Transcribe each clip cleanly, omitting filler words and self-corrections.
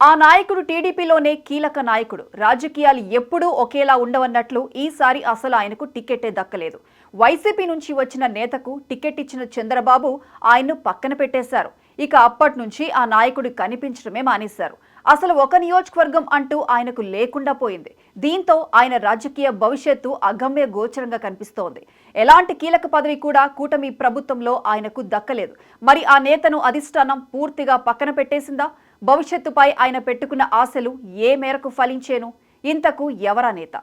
ఆ నాయకుడు టీడీపీలోనే కీలక నాయకుడు. రాజకీయాలు ఎప్పుడూ ఒకేలా ఉండవన్నట్లు ఈసారి అసలు ఆయనకు టికెట్టే దక్కలేదు. వైసీపీ నుంచి వచ్చిన నేతకు టికెట్ ఇచ్చిన చంద్రబాబు ఆయన్ను పక్కన పెట్టేశారు. ఇక అప్పటి నుంచి ఆ నాయకుడు కనిపించడమే మానేశారు. అసలు ఒక నియోజకవర్గం అంటూ ఆయనకు లేకుండా పోయింది. దీంతో ఆయన రాజకీయ భవిష్యత్తు అగమ్య గోచరంగా కనిపిస్తోంది. ఎలాంటి కీలక పదవి కూడా కూటమి ప్రభుత్వంలో ఆయనకు దక్కలేదు. మరి ఆ నేతను అధిష్టానం పూర్తిగా పక్కన పెట్టేసిందా? భవిష్యత్తుపై ఆయన పెట్టుకున్న ఆశలు ఏ మేరకు ఫలించేను? ఇంతకు ఎవరా నేత?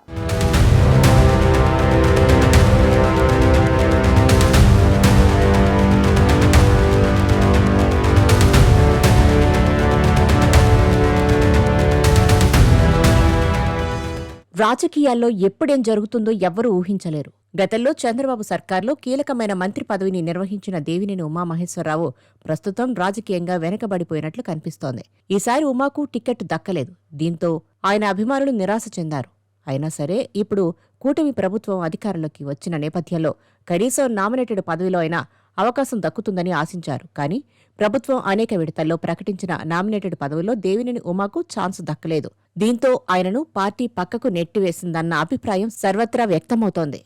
రాజకీయాల్లో ఎప్పుడేం జరుగుతుందో ఎవ్వరూ ఊహించలేరు. గతంలో చంద్రబాబు సర్కార్లో కీలకమైన మంత్రి పదవిని నిర్వహించిన దేవినేని ఉమామహేశ్వరరావు ప్రస్తుతం రాజకీయంగా వెనకబడిపోయినట్లు కనిపిస్తోంది. ఈసారి ఉమాకు టికెట్ దక్కలేదు. దీంతో ఆయన అభిమానులు నిరాశ చెందారు. అయినా సరే ఇప్పుడు కూటమి ప్రభుత్వం అధికారంలోకి వచ్చిన నేపథ్యంలో కనీసం నామినేటెడ్ పదవిలో అయినా అవకాశం దక్కుతుందని ఆశించారు. కానీ ప్రభుత్వం అనేక విడతల్లో ప్రకటించిన నామినేటెడ్ పదవిలో దేవినేని ఉమాకు ఛాన్స్ దక్కలేదు. దీంతో ఆయనను పార్టీ పక్కకు నెట్టివేసిందన్న అభిప్రాయం సర్వత్రా వ్యక్తమవుతోంది.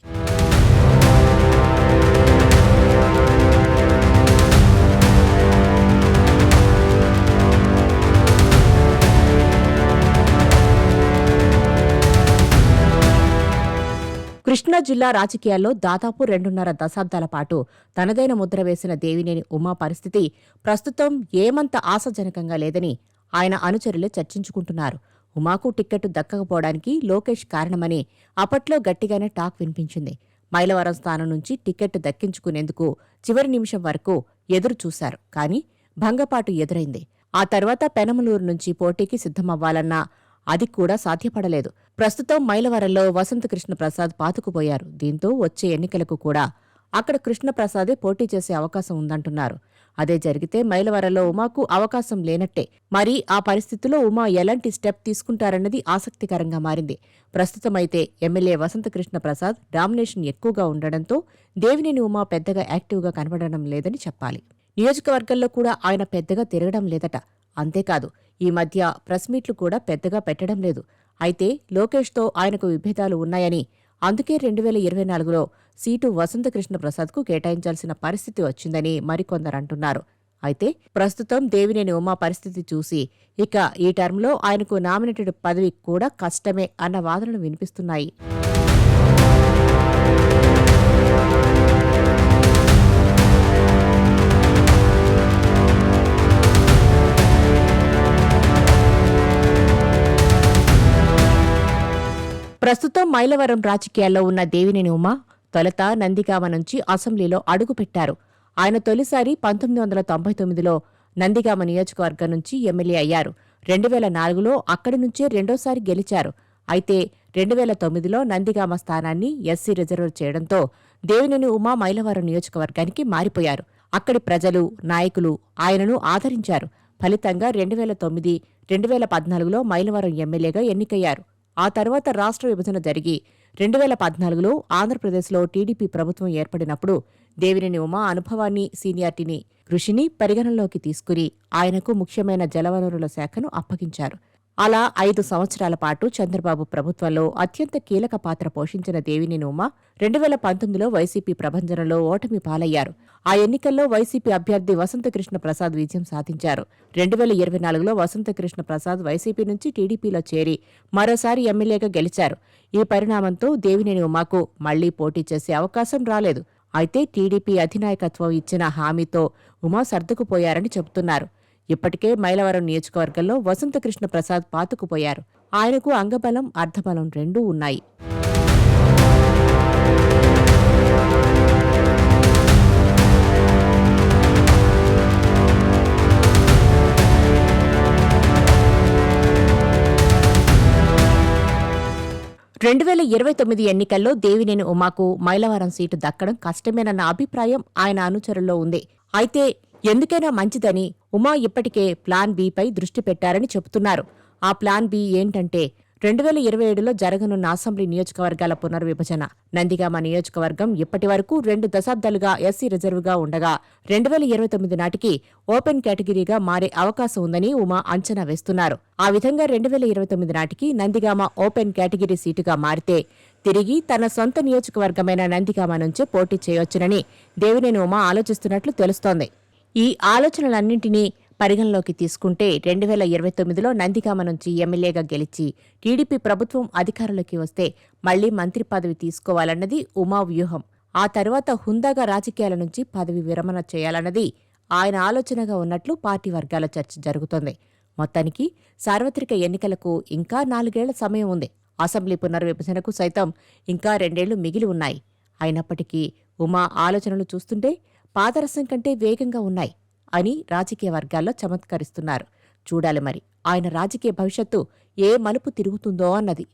కృష్ణా జిల్లా రాజకీయాల్లో దాదాపు 2.5 దశాబ్దాల పాటు తనదైన ముద్ర వేసిన దేవినేని ఉమా పరిస్థితి ప్రస్తుతం ఏమంత ఆశాజనకంగా లేదని ఆయన అనుచరులే చర్చించుకుంటున్నారు. ఉమాకు టిక్కెట్టు దక్కకపోవడానికి లోకేష్ కారణమని అప్పట్లో గట్టిగానే టాక్ వినిపించింది. మైలవరం స్థానం నుంచి టిక్కెట్టు దక్కించుకునేందుకు చివరి నిమిషం వరకు ఎదురు చూశారు. కానీ భంగపాటు ఎదురైంది. ఆ తర్వాత పెనమలూరు నుంచి పోటీకి సిద్ధమవ్వాలన్నా అది కూడా సాధ్యపడలేదు. ప్రస్తుతం మైలవరంలో వసంతకృష్ణ ప్రసాద్ పాతుకుపోయారు. దీంతో వచ్చే ఎన్నికలకు కూడా అక్కడ కృష్ణప్రసాదే పోటీ చేసే అవకాశం ఉందంటున్నారు. అదే జరిగితే మైలవరంలో ఉమాకు అవకాశం లేనట్టే. మరి ఆ పరిస్థితిలో ఉమా ఎలాంటి స్టెప్ తీసుకుంటారన్నది ఆసక్తికరంగా మారింది. ప్రస్తుతమైతే ఎమ్మెల్యే వసంతకృష్ణ ప్రసాద్ డామినేషన్ ఎక్కువగా ఉండడంతో దేవినేని ఉమా పెద్దగా యాక్టివ్గా కనబడడం లేదని చెప్పాలి. నియోజకవర్గంలో కూడా ఆయన పెద్దగా తిరగడం లేదట. అంతేకాదు ఈ మధ్య ప్రెస్ మీట్లు కూడా పెద్దగా పెట్టడం లేదు. అయితే లోకేష్తో ఆయనకు విభేదాలు ఉన్నాయని, అందుకే 2024లో సీటు వసంతకృష్ణ ప్రసాద్కు కేటాయించాల్సిన పరిస్థితి వచ్చిందని మరికొందరంటున్నారు. అయితే ప్రస్తుతం దేవినేని ఉమా పరిస్థితి చూసి ఇక ఈ టర్మ్లో ఆయనకు నామినేటెడ్ పదవి కూడా కష్టమే అన్న వాదనలు వినిపిస్తున్నాయి. ప్రస్తుతం మైలవరం రాజకీయాల్లో ఉన్న దేవినేని ఉమా తొలుత నందిగామ నుంచి అసెంబ్లీలో అడుగుపెట్టారు. ఆయన తొలిసారి 1999లో నందిగామ నియోజకవర్గం నుంచి ఎమ్మెల్యే అయ్యారు. 2004లో అక్కడి నుంచే రెండోసారి గెలిచారు. అయితే 2009లో నందిగామ స్థానాన్ని ఎస్సీ రిజర్వ్ చేయడంతో దేవినేని ఉమా మైలవరం నియోజకవర్గానికి మారిపోయారు. అక్కడి ప్రజలు, నాయకులు ఆయనను ఆదరించారు. ఫలితంగా 2009, 2014లో మైలవరం ఎమ్మెల్యేగా ఎన్నికయ్యారు. ఆ తర్వాత రాష్ట్ర విభజన జరిగి 2014లో ఆంధ్రప్రదేశ్లో టీడీపీ ప్రభుత్వం ఏర్పడినప్పుడు దేవినేని ఉమా అనుభవాన్ని, సీనియారిటీని, కృషిని పరిగణనలోకి తీసుకుని ఆయనకు ముఖ్యమైన జలవనరుల శాఖను అప్పగించారు. అలా 5 సంవత్సరాల పాటు చంద్రబాబు ప్రభుత్వంలో అత్యంత కీలక పాత్ర పోషించిన దేవినేని ఉమా 2019లో వైసీపీ ప్రభంజనంలో ఓటమి పాలయ్యారు. ఆ ఎన్నికల్లో వైసీపీ అభ్యర్థి వసంతకృష్ణ ప్రసాద్ విజయం సాధించారు. 2024లో వసంతకృష్ణ ప్రసాద్ వైసీపీ నుంచి టీడీపీలో చేరి మరోసారి ఎమ్మెల్యేగా గెలిచారు. ఈ పరిణామంతో దేవినేని ఉమాకు మళ్లీ పోటీ చేసే అవకాశం రాలేదు. అయితే టీడీపీ అధినాయకత్వం ఇచ్చిన హామీతో ఉమా సర్దుకుపోయారని చెబుతున్నారు. ఇప్పటికే మైలవరం నియోజకవర్గంలో వసంతకృష్ణ ప్రసాద్ పాతుకుపోయారు. ఆయనకు అంగబలం, అర్ధబలం రెండూ ఉన్నాయి. రెండు 2029 ఎన్నికల్లో దేవినేని ఉమాకు మైలవరం సీటు దక్కడం కష్టమేనన్న అభిప్రాయం ఆయన అనుచరుల్లో ఉంది. అయితే ఎందుకైనా మంచిదని ఉమా ఇప్పటికే ప్లాన్ బి పై దృష్టి పెట్టారని చెబుతున్నారు. ఆ ప్లాన్ బి ఏంటంటే 2027లో జరగనున్న అసెంబ్లీ నియోజకవర్గాల పునర్విభజన. నందిగామ నియోజకవర్గం ఇప్పటి వరకు 2 దశాబ్దాలుగా ఎస్సీ రిజర్వ్గా ఉండగా 2029 నాటికి ఓపెన్ కేటగిరీగా మారే అవకాశం ఉందని ఉమా అంచనా వేస్తున్నారు. ఆ విధంగా 2029 నాటికి నందిగామ ఓపెన్ కేటగిరీ సీటుగా మారితే తిరిగి తన సొంత నియోజకవర్గమైన నందిగామ నుంచే పోటీ చేయొచ్చునని దేవినేని ఉమా ఆలోచిస్తున్నట్లు తెలుస్తోంది. ఈ ఆలోచనలన్నింటినీ పరిగణలోకి తీసుకుంటే 2029లో నందిగామ నుంచి ఎమ్మెల్యేగా గెలిచి టీడీపీ ప్రభుత్వం అధికారంలోకి వస్తే మళ్లీ మంత్రి పదవి తీసుకోవాలన్నది ఉమా వ్యూహం. ఆ తర్వాత హుందాగా రాజకీయాల నుంచి పదవి విరమణ చేయాలన్నది ఆయన ఆలోచనగా ఉన్నట్లు పార్టీ వర్గాల చర్చ జరుగుతోంది. మొత్తానికి సార్వత్రిక ఎన్నికలకు ఇంకా 4 ఏళ్ల సమయం ఉంది. అసెంబ్లీ పునర్విభజనకు సైతం ఇంకా 2 ఏళ్లు మిగిలి ఉన్నాయి. అయినప్పటికీ ఉమా ఆలోచనలు చూస్తుంటే పాదరసం కంటే వేగంగా ఉన్నాయి అని రాజకీయ వర్గాల్లో చమత్కరిస్తున్నారు. చూడాలి మరి ఆయన రాజకీయ భవిష్యత్తు ఏ మలుపు తిరుగుతుందో అన్నది.